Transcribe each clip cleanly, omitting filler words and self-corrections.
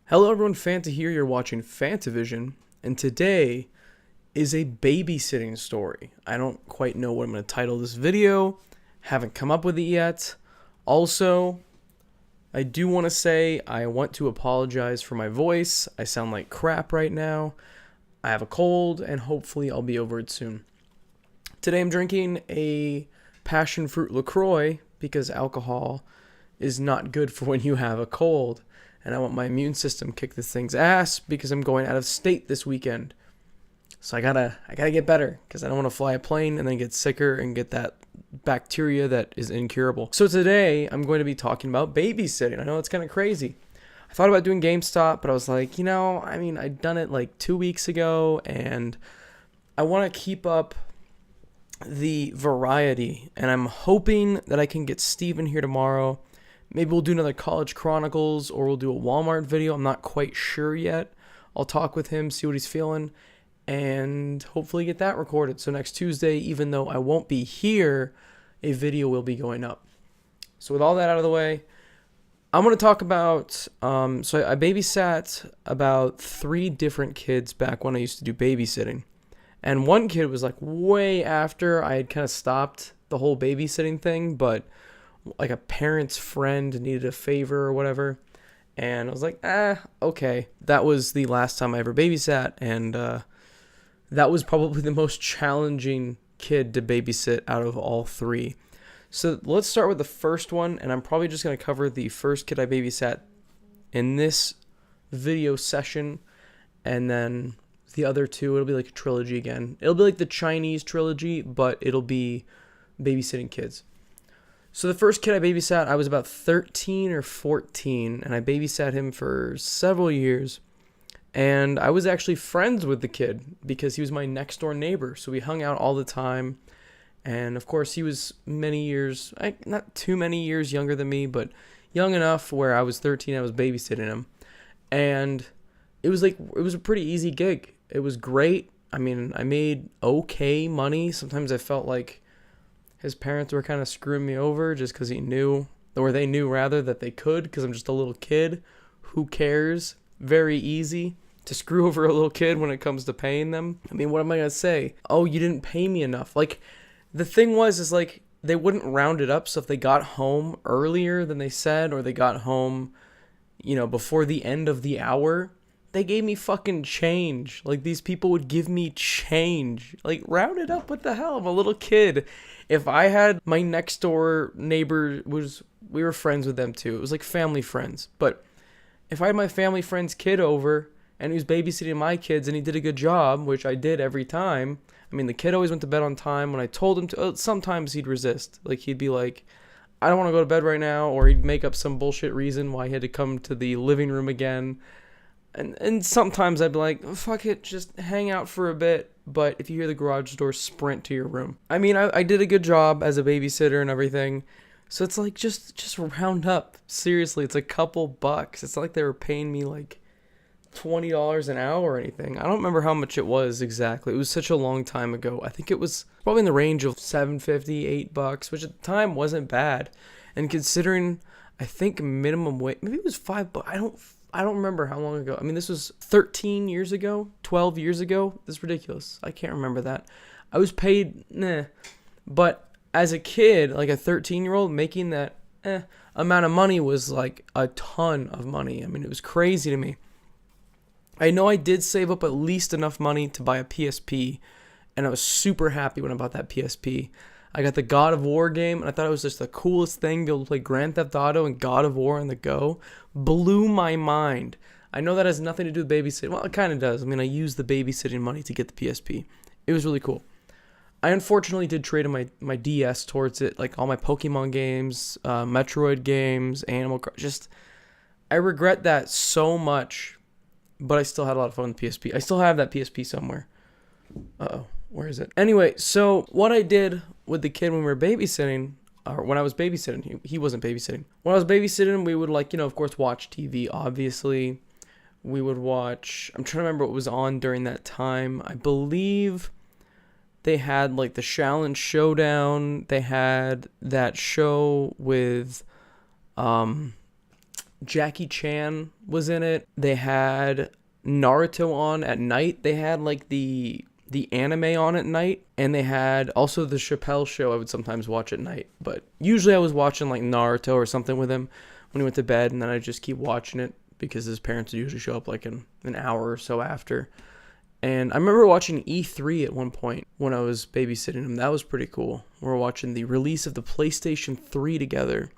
Hello everyone, Fanta here, you're watching FANTAVISION, and today is a babysitting story. I don't quite know what I'm going to title this video, haven't come up with it yet. Also, I do want to say I want to apologize for my voice. I sound like crap right now. I have a cold, and hopefully I'll be over it soon. Today I'm drinking a passion fruit LaCroix because alcohol is not good for when you have a cold. And I want my immune system to kick this thing's ass because I'm going out of state this weekend. So I gotta get better because I don't want to fly a plane and then get sicker and get that bacteria that is incurable. So today I'm going to be talking about babysitting. I know it's kind of crazy. I thought about doing GameStop, but I was like, I'd done it like 2 weeks ago and I want to keep up the variety. And I'm hoping that I can get Steven here tomorrow. Maybe we'll do another College Chronicles or we'll do a Walmart video. I'm not quite sure yet. I'll talk with him, see what he's feeling, and hopefully get that recorded. So next Tuesday, even though I won't be here, a video will be going up. So with all that out of the way, I'm going to talk about, so I babysat about 3 different kids back when I used to do babysitting. And one kid was like way after I had kind of stopped the whole babysitting thing, but like a parent's friend needed a favor or whatever, and I was like, okay. That was the last time I ever babysat, and that was probably the most challenging kid to babysit out of all 3. So let's start with the first one, and I'm probably just going to cover the first kid I babysat in this video session, and then the other 2, it'll be like a trilogy again. It'll be like the Chinese trilogy, but it'll be babysitting kids. So the first kid I babysat, I was about 13 or 14, and I babysat him for several years. And I was actually friends with the kid because he was my next door neighbor. So we hung out all the time. And of course, he was many years, not too many years younger than me, but young enough where I was 13, I was babysitting him. And it was a pretty easy gig. It was great. I mean, I made okay money. Sometimes I felt like his parents were kind of screwing me over just because they knew rather that they could, because I'm just a little kid. Who cares? Very easy to screw over a little kid when it comes to paying them. I mean, what am I going to say? Oh, you didn't pay me enough. Like, the thing is like, they wouldn't round it up. So if they got home earlier than they said, or they got home, before the end of the hour, they gave me fucking change. Like, these people would give me change. Like, round it up. What the hell? I'm a little kid. If I had my next door neighbor, we were friends with them too. It was like family friends. But if I had my family friend's kid over and he was babysitting my kids and he did a good job, which I did every time. I mean, the kid always went to bed on time when I told him to. Sometimes he'd resist. Like, he'd be like, I don't want to go to bed right now. Or he'd make up some bullshit reason why he had to come to the living room again. And sometimes I'd be like, fuck it, just hang out for a bit. But if you hear the garage door, sprint to your room. I mean, I did a good job as a babysitter and everything. So it's like, just round up. Seriously, it's a couple bucks. It's not like they were paying me like $20 an hour or anything. I don't remember how much it was exactly. It was such a long time ago. I think it was probably in the range of $7.50, $8, which at the time wasn't bad. And considering, I think minimum wage, maybe it was $5. I don't remember how long ago. I mean, this was 13 years ago, 12 years ago. This is ridiculous. I can't remember that. I was paid, But as a kid, like a 13-year-old, making that amount of money was like a ton of money. I mean, it was crazy to me. I know I did save up at least enough money to buy a PSP, and I was super happy when I bought that PSP. I got the God of War game, and I thought it was just the coolest thing, be able to play Grand Theft Auto and God of War on the go. Blew my mind. I know that has nothing to do with babysitting. Well, it kind of does. I mean, I used the babysitting money to get the PSP. It was really cool. I unfortunately did trade in my DS towards it, like all my Pokemon games, Metroid games, Animal Crossing. I regret that so much, but I still had a lot of fun with the PSP. I still have that PSP somewhere. Uh-oh. Where is it? Anyway, so what I did with the kid when we were babysitting, or when I was babysitting, he wasn't babysitting. When I was babysitting, we would of course, watch TV, obviously. We would watch, I'm trying to remember what was on during that time. I believe they had like the Shaolin Showdown. They had that show with, Jackie Chan was in it. They had Naruto on at night. They had like the anime on at night, and they had also the Chappelle Show I would sometimes watch at night. But usually I was watching like Naruto or something with him when he went to bed, and then I'd just keep watching it because his parents would usually show up like in an hour or so after. And I remember watching E3 at one point when I was babysitting him. That was pretty cool. We were watching the release of the PlayStation 3 together.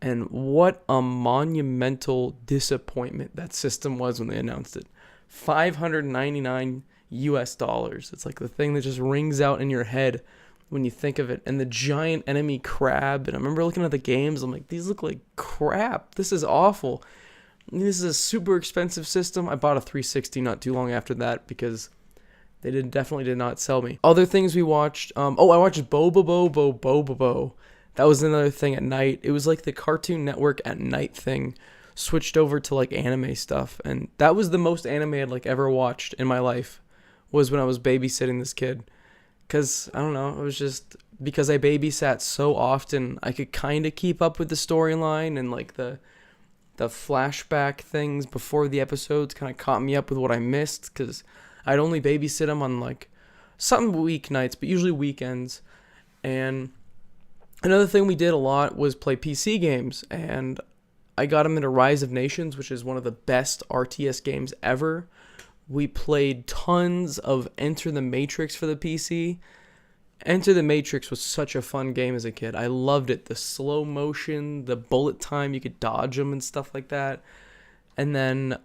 And what a monumental disappointment that system was when they announced it. $599 US. It's like the thing that just rings out in your head when you think of it. And the giant enemy crab. And I remember looking at the games. I'm like, these look like crap. This is awful. This is a super expensive system. I bought a 360 not too long after that because they definitely did not sell me. Other things we watched. I watched Bo. That was another thing at night. It was like the Cartoon Network at night thing switched over to like anime stuff. And that was the most anime I'd like ever watched in my life, was when I was babysitting this kid. Because, I don't know, it was just because I babysat so often, I could kind of keep up with the storyline, and like the flashback things before the episodes kind of caught me up with what I missed, because I'd only babysit them on like some weeknights, but usually weekends. And another thing we did a lot was play PC games, and I got him into Rise of Nations, which is one of the best RTS games ever. We played tons of Enter the Matrix for the PC. Enter the Matrix was such a fun game as a kid. I loved it. The slow motion, the bullet time, you could dodge them and stuff like that. And then,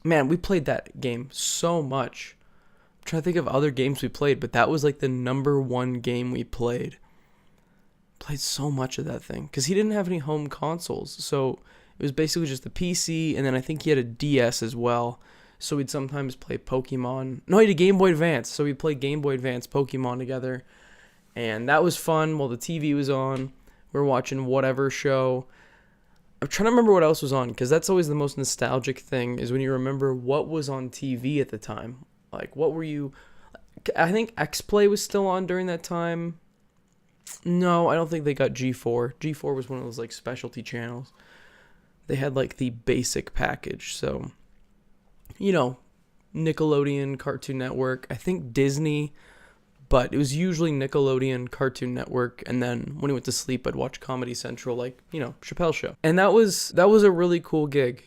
man, we played that game so much. I'm trying to think of other games we played, but that was like the number one game we played. Played so much of that thing because he didn't have any home consoles. So it was basically just the PC, and then I think he had a DS as well. So we'd sometimes play Pokemon. No, he had a Game Boy Advance. So we'd play Game Boy Advance Pokemon together. And that was fun while the TV was on. We were watching whatever show. I'm trying to remember what else was on, because that's always the most nostalgic thing, is when you remember what was on TV at the time. Like, what were you... I think X-Play was still on during that time. No, I don't think they got G4. G4 was one of those like specialty channels. They had like the basic package. So, you know, Nickelodeon, Cartoon Network, I think Disney, but it was usually Nickelodeon, Cartoon Network, and then when he went to sleep, I'd watch Comedy Central, like, you know, Chappelle Show. And that was a really cool gig.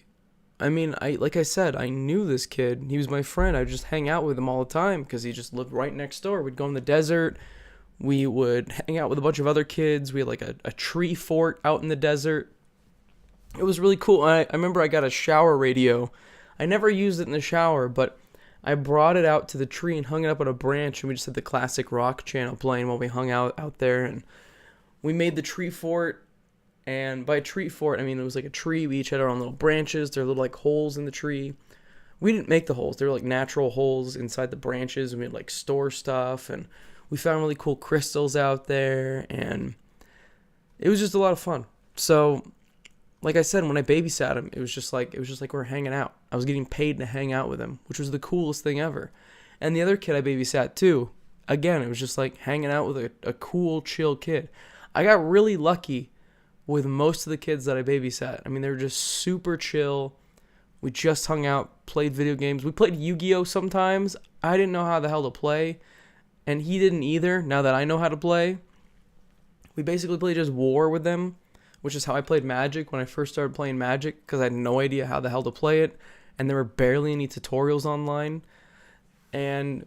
I mean, like I said, I knew this kid. He was my friend. I'd just hang out with him all the time because he just lived right next door. We'd go in the desert. We would hang out with a bunch of other kids. We had like a tree fort out in the desert. It was really cool. I remember I got a shower radio. I never used it in the shower, but I brought it out to the tree and hung it up on a branch, and we just had the classic rock channel playing while we hung out there. And we made the tree fort. And by tree fort, I mean it was like a tree. We each had our own little branches. There were little like holes in the tree. We didn't make the holes. They were like natural holes inside the branches, and we'd like store stuff. And we found really cool crystals out there, and it was just a lot of fun. So, like I said, when I babysat him, it was just like we were hanging out. I was getting paid to hang out with him, which was the coolest thing ever. And the other kid I babysat too, again, it was just like hanging out with a cool, chill kid. I got really lucky with most of the kids that I babysat. I mean, they were just super chill. We just hung out, played video games. We played Yu-Gi-Oh! Sometimes. I didn't know how the hell to play, and he didn't either, now that I know how to play. We basically played just war with them, which is how I played Magic when I first started playing Magic, because I had no idea how the hell to play it, and there were barely any tutorials online. And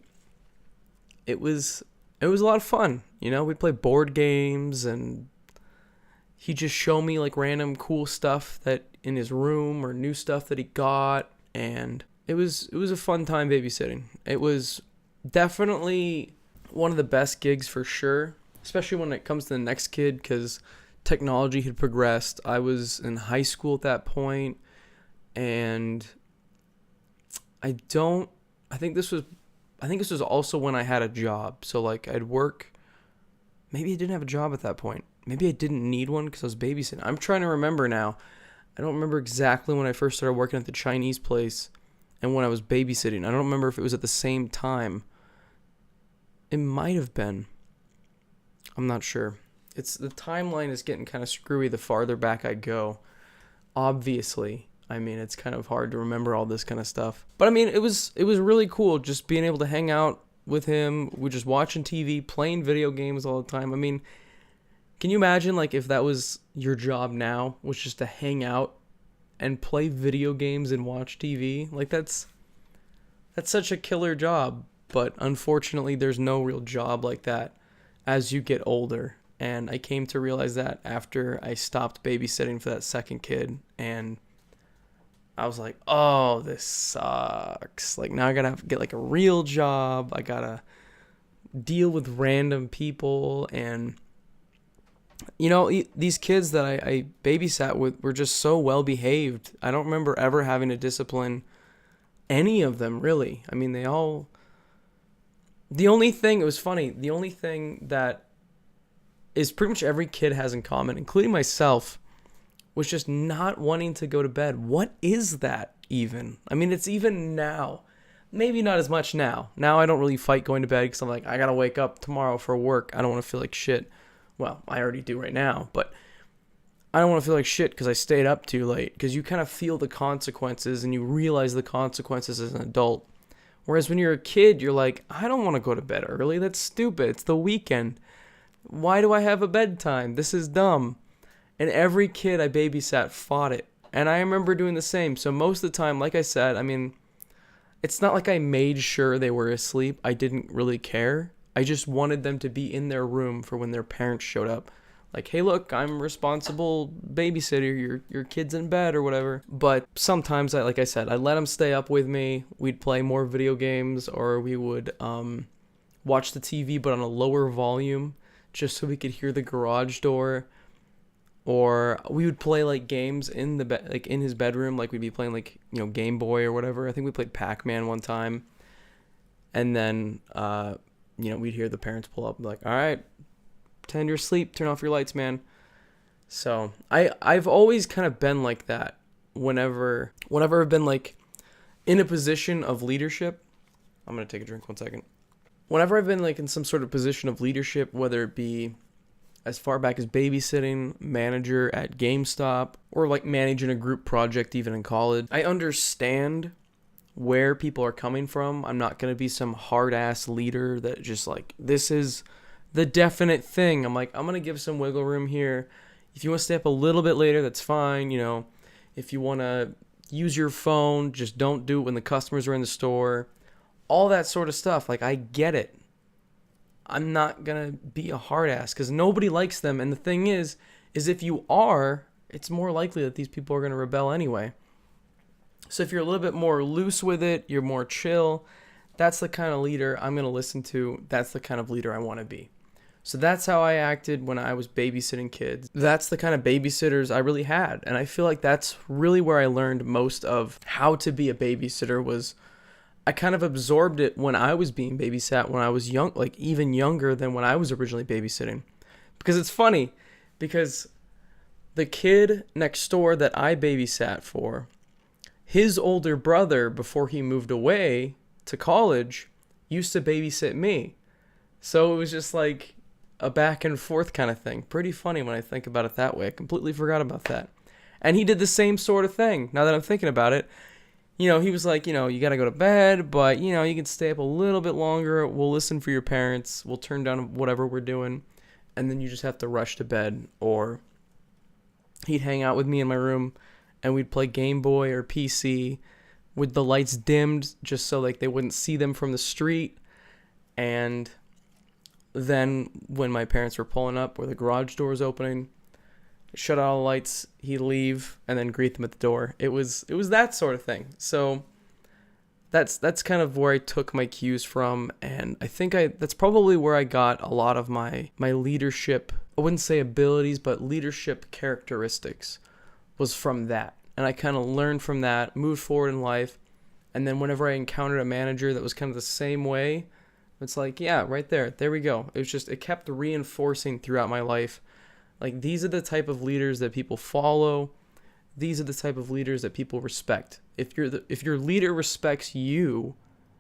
it was a lot of fun. You know, we'd play board games, and he'd just show me like random cool stuff that in his room or new stuff that he got, and it was a fun time babysitting. It was definitely one of the best gigs for sure, especially when it comes to the next kid, because technology had progressed. I was in high school at that point, and I think this was also when I had a job. So like I'd work. Maybe I didn't have a job at that point. Maybe I didn't need one because I was babysitting. I'm trying to remember now. I don't remember exactly when I first started working at the Chinese place and when I was babysitting. I don't remember if it was at the same time. It might have been. I'm not sure. The timeline is getting kind of screwy the farther back I go. obviously. I mean, it's kind of hard to remember all this kind of stuff. But I mean, it was really cool just being able to hang out with him. We're just watching TV, playing video games all the time. I mean, can you imagine like if that was your job now, was just to hang out and play video games and watch TV? Like that's such a killer job, but unfortunately there's no real job like that as you get older. And I came to realize that after I stopped babysitting for that second kid, and I was like, oh, this sucks. Like, now I gotta get like a real job. I gotta deal with random people. And, these kids that I babysat with were just so well behaved. I don't remember ever having to discipline any of them, really. I mean, it was funny, the only thing that is pretty much every kid has in common, including myself, was just not wanting to go to bed. What is that even? I mean, it's even now. Maybe not as much now. Now I don't really fight going to bed because I'm like, I gotta wake up tomorrow for work. I don't want to feel like shit. Well, I already do right now, but I don't want to feel like shit because I stayed up too late. Because you kind of feel the consequences and you realize the consequences as an adult. Whereas when you're a kid, you're like, I don't want to go to bed early. That's stupid. It's the weekend. Why do I have a bedtime? This is dumb. And every kid I babysat fought it. And I remember doing the same. So most of the time, like I said, I mean, it's not like I made sure they were asleep. I didn't really care. I just wanted them to be in their room for when their parents showed up. Like, hey, look, I'm responsible babysitter. Your kid's in bed or whatever. But sometimes, like I said, I'd let them stay up with me. We'd play more video games, or we would watch the TV, but on a lower volume, just so we could hear the garage door. Or we would play like games in the like in his bedroom, like we'd be playing like Game Boy or whatever. I think we played Pac-Man one time, and then we'd hear the parents pull up, like, all right, pretend you're asleep, turn off your lights, man. So I've always kind of been like that. Whenever I've been like in a position of leadership, I'm gonna take a drink 1 second. Whenever I've been like in some sort of position of leadership, whether it be as far back as babysitting, manager at GameStop, or like managing a group project even in college, I understand where people are coming from. I'm not going to be some hard-ass leader that just like, this is the definite thing. I'm like, I'm going to give some wiggle room here. If you want to stay up a little bit later, that's fine. If you want to use your phone, just don't do it when the customers are in the store. All that sort of stuff. Like, I get it. I'm not going to be a hard ass because nobody likes them. And the thing is if you are, it's more likely that these people are going to rebel anyway. So if you're a little bit more loose with it, you're more chill, that's the kind of leader I'm going to listen to. That's the kind of leader I want to be. So that's how I acted when I was babysitting kids. That's the kind of babysitters I really had. And I feel like that's really where I learned most of how to be a babysitter. Was I kind of absorbed it when I was being babysat when I was young, like even younger than when I was originally babysitting. Because it's funny, because the kid next door that I babysat for, his older brother, before he moved away to college, used to babysit me. So it was just like a back and forth kind of thing. Pretty funny when I think about it that way. I completely forgot about that. And he did the same sort of thing, now that I'm thinking about it. He was like, you got to go to bed, but, you can stay up a little bit longer. We'll listen for your parents. We'll turn down whatever we're doing. And then you just have to rush to bed. Or he'd hang out with me in my room and we'd play Game Boy or PC with the lights dimmed just so like they wouldn't see them from the street. And then when my parents were pulling up or the garage door was opening, shut out all the lights, he'd leave, and then greet them at the door. It was that sort of thing. So that's kind of where I took my cues from, and I think that's probably where I got a lot of my leadership, I wouldn't say abilities, but leadership characteristics was from that. And I kind of learned from that, moved forward in life, and then whenever I encountered a manager that was kind of the same way, it's like, yeah, right there we go. It kept reinforcing throughout my life. Like, these are the type of leaders that people follow. These are the type of leaders that people respect. If your leader respects you,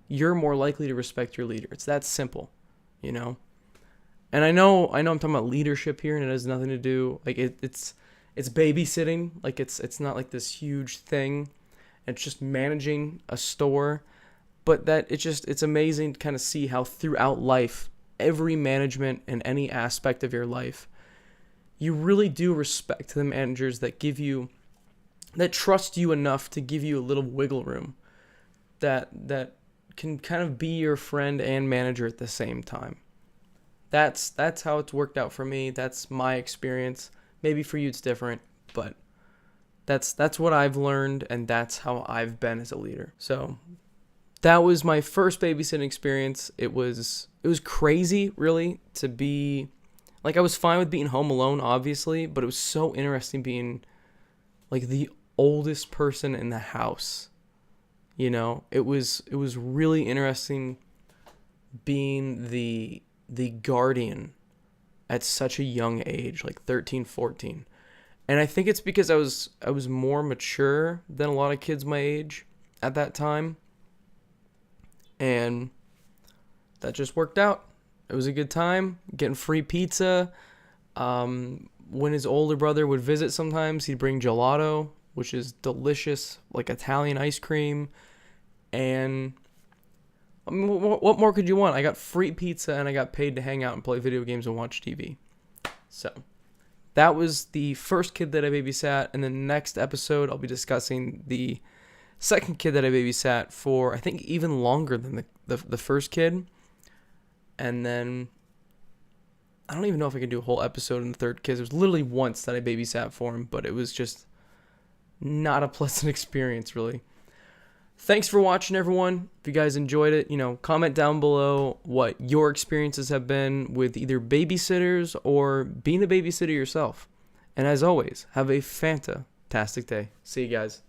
you're more likely to respect your leader. It's that simple, And I know I'm talking about leadership here, and it has nothing to do, like, it's it's babysitting. Like it's not like this huge thing. It's just managing a store, but that it's amazing to kind of see how throughout life, every management in any aspect of your life, you really do respect the managers that trust you enough to give you a little wiggle room, that can kind of be your friend and manager at the same time. That's how it's worked out for me. That's my experience. Maybe for you it's different, but that's what I've learned, and that's how I've been as a leader. So that was my first babysitting experience. It was crazy, really, to be like, I was fine with being home alone, obviously, but it was so interesting being like the oldest person in the house. You know, it was really interesting being the guardian at such a young age, like 13, 14. And I think it's because I was more mature than a lot of kids my age at that time. And that just worked out. It was a good time, getting free pizza. When his older brother would visit sometimes, he'd bring gelato, which is delicious, like Italian ice cream. And I mean, what more could you want? I got free pizza and I got paid to hang out and play video games and watch TV. So that was the first kid that I babysat. And the next episode, I'll be discussing the second kid that I babysat for, I think, even longer than the first kid. And then I don't even know if I can do a whole episode on the third kid. It was literally once that I babysat for him, but it was just not a pleasant experience, really. Thanks for watching, everyone. If you guys enjoyed it, comment down below what your experiences have been with either babysitters or being a babysitter yourself. And as always, have a fantastic day. See you guys.